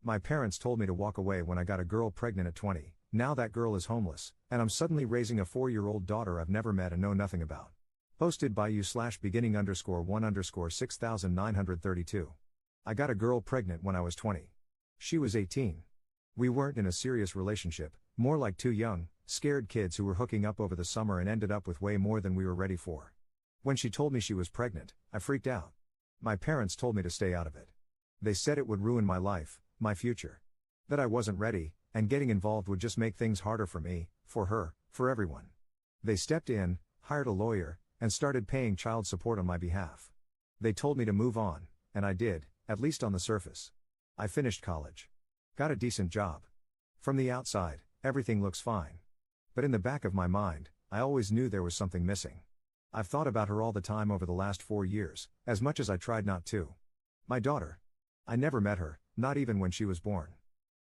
My parents told me to walk away when I got a girl pregnant at 20, now that girl is homeless, and I'm suddenly raising a 4-year-old daughter I've never met and know nothing about. Posted by you/beginning_1_6932. I got a girl pregnant when I was 20. She was 18. We weren't in a serious relationship, more like two young, scared kids who were hooking up over the summer and ended up with way more than we were ready for. When she told me she was pregnant, I freaked out. My parents told me to stay out of it. They said it would ruin my life, my future. That I wasn't ready, and getting involved would just make things harder for me, for her, for everyone. They stepped in, hired a lawyer, and started paying child support on my behalf. They told me to move on, and I did, at least on the surface. I finished college. Got a decent job. From the outside, everything looks fine. But in the back of my mind, I always knew there was something missing. I've thought about her all the time over the last 4 years, as much as I tried not to. My daughter. I never met her, not even when she was born.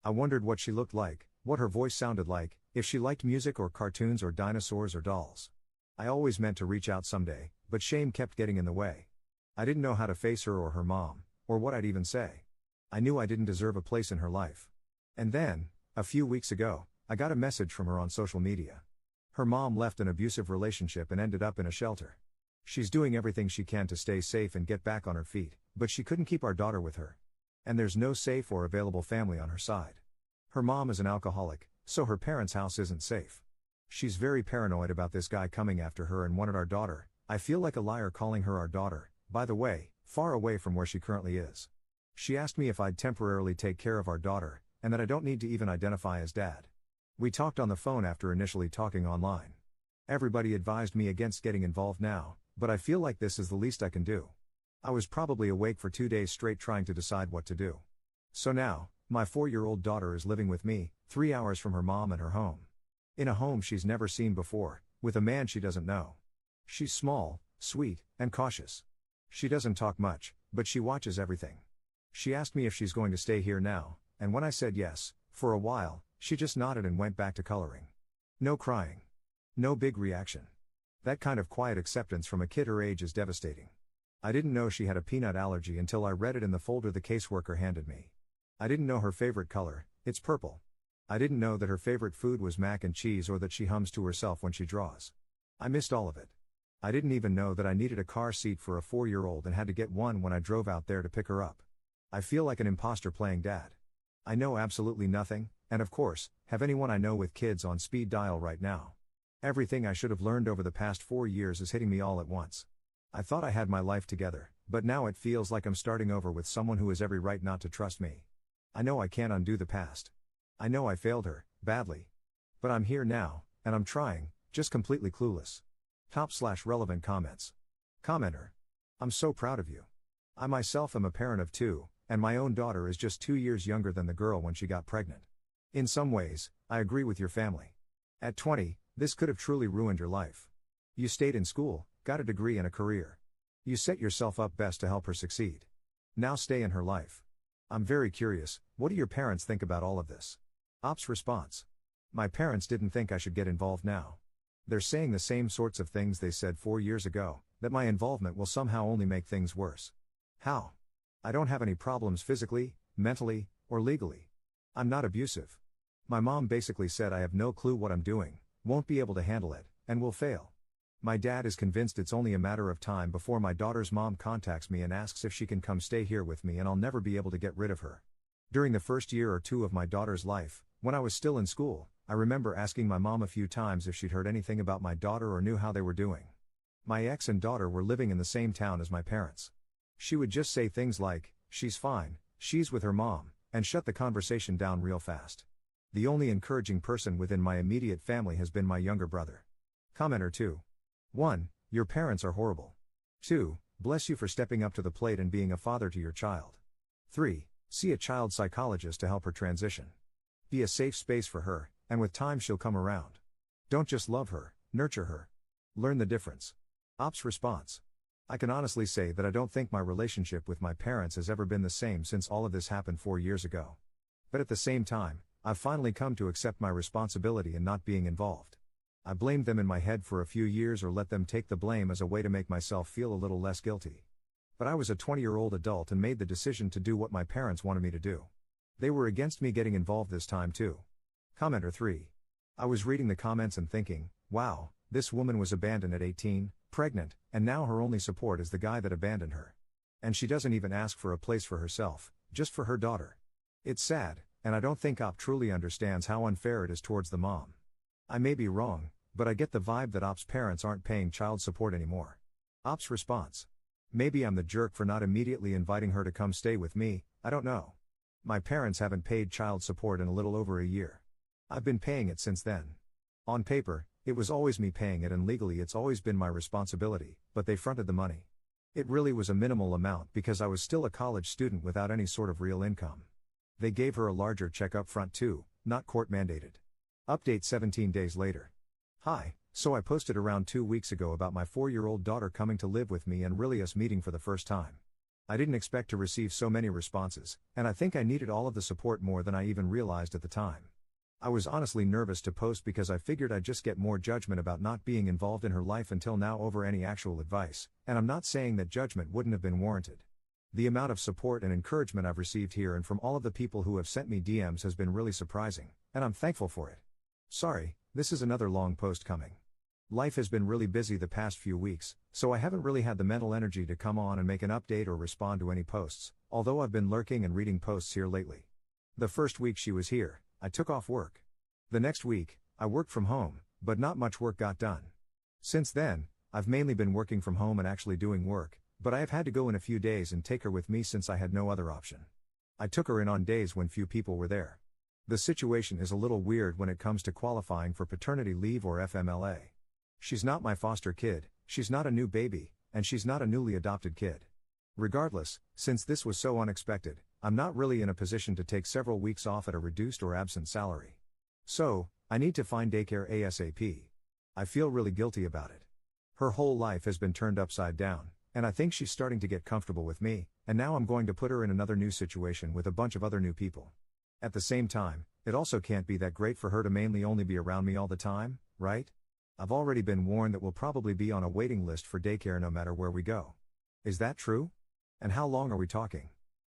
I wondered what she looked like, what her voice sounded like, if she liked music or cartoons or dinosaurs or dolls. I always meant to reach out someday, but shame kept getting in the way. I didn't know how to face her or her mom, or what I'd even say. I knew I didn't deserve a place in her life. And then, a few weeks ago, I got a message from her on social media. Her mom left an abusive relationship and ended up in a shelter. She's doing everything she can to stay safe and get back on her feet, but she couldn't keep our daughter with her. And there's no safe or available family on her side. Her mom is an alcoholic, so her parents' house isn't safe. She's very paranoid about this guy coming after her and wanted our daughter. I feel like a liar calling her our daughter, by the way, far away from where she currently is. She asked me if I'd temporarily take care of our daughter, and that I don't need to even identify as dad. We talked on the phone after initially talking online. Everybody advised me against getting involved now, but I feel like this is the least I can do. I was probably awake for 2 days straight trying to decide what to do. So now, my 4-year-old daughter is living with me, 3 hours from her mom and her home. In a home she's never seen before, with a man she doesn't know. She's small, sweet, and cautious. She doesn't talk much, but she watches everything. She asked me if she's going to stay here now, and when I said yes, for a while, she just nodded and went back to coloring. No crying. No big reaction. That kind of quiet acceptance from a kid her age is devastating. I didn't know she had a peanut allergy until I read it in the folder the caseworker handed me. I didn't know her favorite color, it's purple. I didn't know that her favorite food was mac and cheese or that she hums to herself when she draws. I missed all of it. I didn't even know that I needed a car seat for a 4-year-old and had to get one when I drove out there to pick her up. I feel like an imposter playing dad. I know absolutely nothing, and of course, have anyone I know with kids on speed dial right now. Everything I should have learned over the past 4 years is hitting me all at once. I thought I had my life together, but now it feels like I'm starting over with someone who has every right not to trust me. I know I can't undo the past. I know I failed her, badly. But I'm here now, and I'm trying, just completely clueless. Top/relevant comments. Commenter. I'm so proud of you. I myself am a parent of 2, and my own daughter is just 2 years younger than the girl when she got pregnant. In some ways, I agree with your family. At 20, this could have truly ruined your life. You stayed in school, got a degree and a career. You set yourself up best to help her succeed. Now stay in her life. I'm very curious, what do your parents think about all of this? Op's response. My parents didn't think I should get involved now. They're saying the same sorts of things they said 4 years ago, that my involvement will somehow only make things worse. How? I don't have any problems physically, mentally, or legally. I'm not abusive. My mom basically said I have no clue what I'm doing, won't be able to handle it, and will fail. My dad is convinced it's only a matter of time before my daughter's mom contacts me and asks if she can come stay here with me and I'll never be able to get rid of her. During the first year or 2 of my daughter's life, when I was still in school, I remember asking my mom a few times if she'd heard anything about my daughter or knew how they were doing. My ex and daughter were living in the same town as my parents. She would just say things like, "She's fine, she's with her mom," and shut the conversation down real fast. The only encouraging person within my immediate family has been my younger brother. Commenter 2. 1. Your parents are horrible. 2. Bless you for stepping up to the plate and being a father to your child. 3. See a child psychologist to help her transition. Be a safe space for her, and with time she'll come around. Don't just love her, nurture her. Learn the difference. Op's response. I can honestly say that I don't think my relationship with my parents has ever been the same since all of this happened 4 years ago. But at the same time, I've finally come to accept my responsibility in not being involved. I blamed them in my head for a few years or let them take the blame as a way to make myself feel a little less guilty. But I was a 20-year-old adult and made the decision to do what my parents wanted me to do. They were against me getting involved this time too. Commenter 3. I was reading the comments and thinking, wow, this woman was abandoned at 18, pregnant, and now her only support is the guy that abandoned her. And she doesn't even ask for a place for herself, just for her daughter. It's sad, and I don't think Op truly understands how unfair it is towards the mom. I may be wrong, but I get the vibe that Op's parents aren't paying child support anymore. Op's response. Maybe I'm the jerk for not immediately inviting her to come stay with me, I don't know. My parents haven't paid child support in a little over a year. I've been paying it since then. On paper, it was always me paying it and legally it's always been my responsibility, but they fronted the money. It really was a minimal amount because I was still a college student without any sort of real income. They gave her a larger check up front too, not court mandated. Update 17 days later. Hi, so I posted around 2 weeks ago about my 4-year-old daughter coming to live with me and really us meeting for the first time. I didn't expect to receive so many responses, and I think I needed all of the support more than I even realized at the time. I was honestly nervous to post because I figured I'd just get more judgment about not being involved in her life until now over any actual advice, and I'm not saying that judgment wouldn't have been warranted. The amount of support and encouragement I've received here and from all of the people who have sent me DMs has been really surprising, and I'm thankful for it. Sorry, this is another long post coming. Life has been really busy the past few weeks, so I haven't really had the mental energy to come on and make an update or respond to any posts, although I've been lurking and reading posts here lately. The first week she was here, I took off work. The next week, I worked from home, but not much work got done. Since then, I've mainly been working from home and actually doing work, but I have had to go in a few days and take her with me since I had no other option. I took her in on days when few people were there. The situation is a little weird when it comes to qualifying for paternity leave or FMLA. She's not my foster kid, she's not a new baby, and she's not a newly adopted kid. Regardless, since this was so unexpected, I'm not really in a position to take several weeks off at a reduced or absent salary. So, I need to find daycare ASAP. I feel really guilty about it. Her whole life has been turned upside down, and I think she's starting to get comfortable with me, and now I'm going to put her in another new situation with a bunch of other new people. At the same time, it also can't be that great for her to mainly only be around me all the time, right? I've already been warned that we'll probably be on a waiting list for daycare no matter where we go. Is that true? And how long are we talking?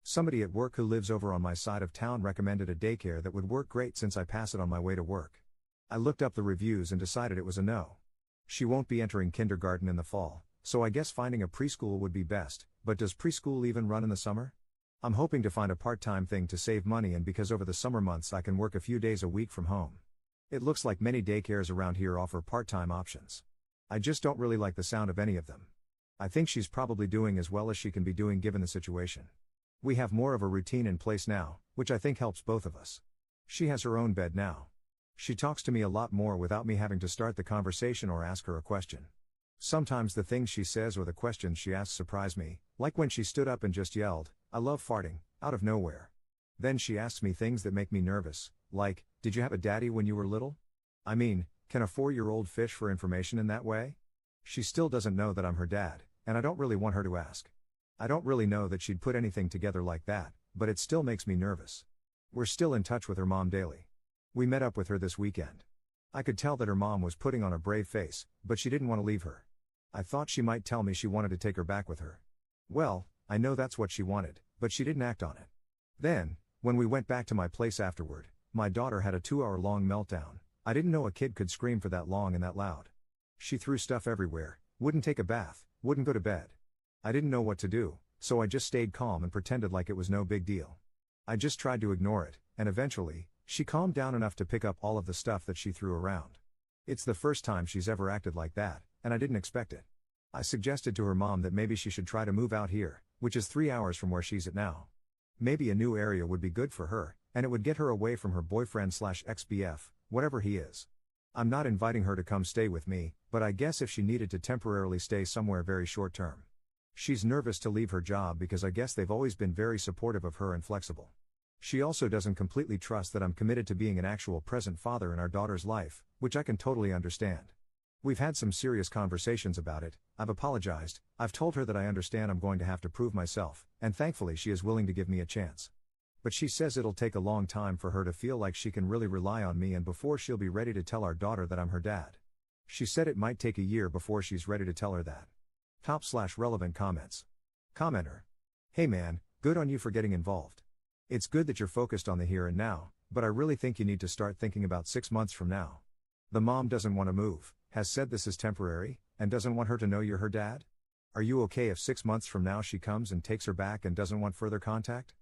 Somebody at work who lives over on my side of town recommended a daycare that would work great since I pass it on my way to work. I looked up the reviews and decided it was a no. She won't be entering kindergarten in the fall, so I guess finding a preschool would be best, but does preschool even run in the summer? I'm hoping to find a part-time thing to save money and because over the summer months I can work a few days a week from home. It looks like many daycares around here offer part-time options. I just don't really like the sound of any of them. I think she's probably doing as well as she can be doing given the situation. We have more of a routine in place now, which I think helps both of us. She has her own bed now. She talks to me a lot more without me having to start the conversation or ask her a question. Sometimes the things she says or the questions she asks surprise me, like when she stood up and just yelled, "I love farting," out of nowhere. Then she asks me things that make me nervous, like, "Did you have a daddy when you were little?" I mean, can a 4-year-old fish for information in that way? She still doesn't know that I'm her dad, and I don't really want her to ask. I don't really know that she'd put anything together like that, but it still makes me nervous. We're still in touch with her mom daily. We met up with her this weekend. I could tell that her mom was putting on a brave face, but she didn't want to leave her. I thought she might tell me she wanted to take her back with her. Well, I know that's what she wanted, but she didn't act on it. Then, when we went back to my place afterward, my daughter had a 2-hour-long meltdown. I didn't know a kid could scream for that long and that loud. She threw stuff everywhere, wouldn't take a bath, wouldn't go to bed. I didn't know what to do, so I just stayed calm and pretended like it was no big deal. I just tried to ignore it, and eventually, she calmed down enough to pick up all of the stuff that she threw around. It's the first time she's ever acted like that, and I didn't expect it. I suggested to her mom that maybe she should try to move out here, which is 3 hours from where she's at now. Maybe a new area would be good for her, and it would get her away from her boyfriend/ex-BF, whatever he is. I'm not inviting her to come stay with me, but I guess if she needed to temporarily stay somewhere very short term. She's nervous to leave her job because I guess they've always been very supportive of her and flexible. She also doesn't completely trust that I'm committed to being an actual present father in our daughter's life, which I can totally understand. We've had some serious conversations about it. I've apologized, I've told her that I understand I'm going to have to prove myself, and thankfully she is willing to give me a chance. But she says it'll take a long time for her to feel like she can really rely on me and before she'll be ready to tell our daughter that I'm her dad. She said it might take a year before she's ready to tell her that. Top/relevant comments. Commenter. Hey man, good on you for getting involved. It's good that you're focused on the here and now, but I really think you need to start thinking about 6 months from now. The mom doesn't want to move, has said this is temporary, and doesn't want her to know you're her dad? Are you okay if 6 months from now she comes and takes her back and doesn't want further contact?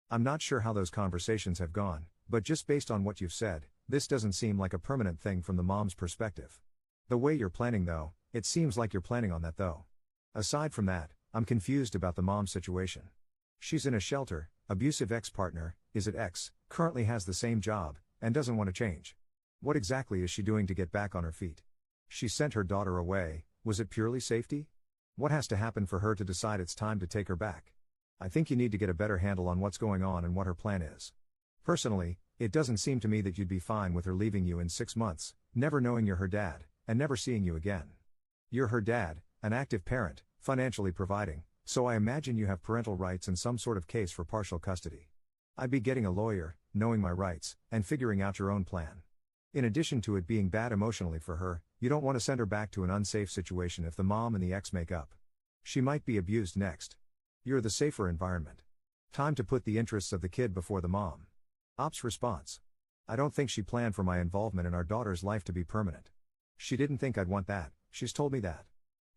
I'm not sure how those conversations have gone, but just based on what you've said, this doesn't seem like a permanent thing from the mom's perspective. The way you're planning though, it seems like you're planning on that though. Aside from that, I'm confused about the mom's situation. She's in a shelter, abusive ex-partner, is it ex, currently has the same job, and doesn't want to change. What exactly is she doing to get back on her feet? She sent her daughter away, was it purely safety? What has to happen for her to decide it's time to take her back? I think you need to get a better handle on what's going on and what her plan is. Personally, it doesn't seem to me that you'd be fine with her leaving you in 6 months, never knowing you're her dad, and never seeing you again. You're her dad, an active parent, financially providing, so I imagine you have parental rights and some sort of case for partial custody. I'd be getting a lawyer, knowing my rights, and figuring out your own plan. In addition to it being bad emotionally for her, you don't want to send her back to an unsafe situation if the mom and the ex make up. She might be abused next. You're the safer environment. Time to put the interests of the kid before the mom. Ops response. I don't think she planned for my involvement in our daughter's life to be permanent. She didn't think I'd want that, she's told me that.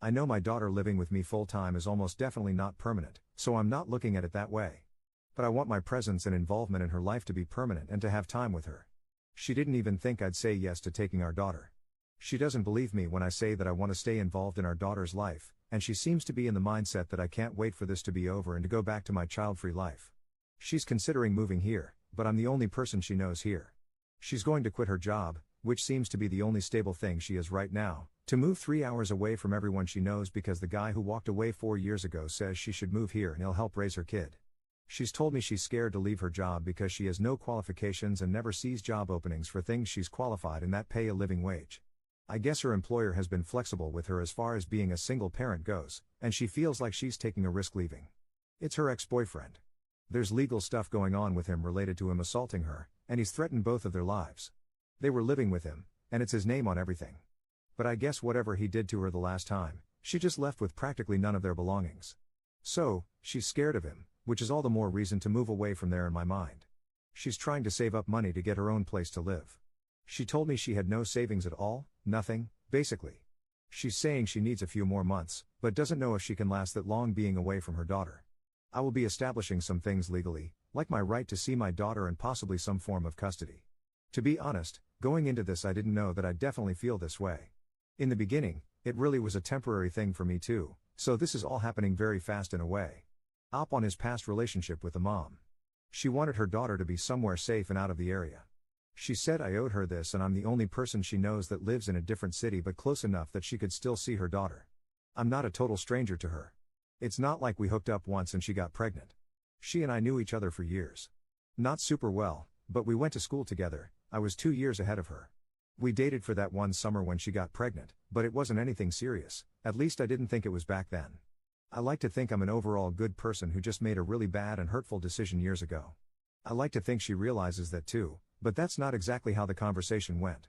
I know my daughter living with me full-time is almost definitely not permanent, so I'm not looking at it that way. But I want my presence and involvement in her life to be permanent and to have time with her. She didn't even think I'd say yes to taking our daughter. She doesn't believe me when I say that I want to stay involved in our daughter's life, and she seems to be in the mindset that I can't wait for this to be over and to go back to my child-free life. She's considering moving here, but I'm the only person she knows here. She's going to quit her job, which seems to be the only stable thing she is right now, to move 3 hours away from everyone she knows because the guy who walked away 4 years ago says she should move here and he'll help raise her kid. She's told me she's scared to leave her job because she has no qualifications and never sees job openings for things she's qualified in that pay a living wage. I guess her employer has been flexible with her as far as being a single parent goes, and she feels like she's taking a risk leaving. It's her ex-boyfriend. There's legal stuff going on with him related to him assaulting her, and he's threatened both of their lives. They were living with him, and it's his name on everything. But I guess whatever he did to her the last time, she just left with practically none of their belongings. So, she's scared of him, which is all the more reason to move away from there in my mind. She's trying to save up money to get her own place to live. She told me she had no savings at all, nothing, basically. She's saying she needs a few more months, but doesn't know if she can last that long being away from her daughter. I will be establishing some things legally, like my right to see my daughter and possibly some form of custody. To be honest, going into this I didn't know that I'd definitely feel this way. In the beginning, it really was a temporary thing for me too, so this is all happening very fast in a way. Op on his past relationship with the mom. She wanted her daughter to be somewhere safe and out of the area. She said I owed her this and I'm the only person she knows that lives in a different city but close enough that she could still see her daughter. I'm not a total stranger to her. It's not like we hooked up once and she got pregnant. She and I knew each other for years. Not super well, but we went to school together. I was 2 years ahead of her. We dated for that one summer when she got pregnant, but it wasn't anything serious, at least I didn't think it was back then. I like to think I'm an overall good person who just made a really bad and hurtful decision years ago. I like to think she realizes that too, but that's not exactly how the conversation went.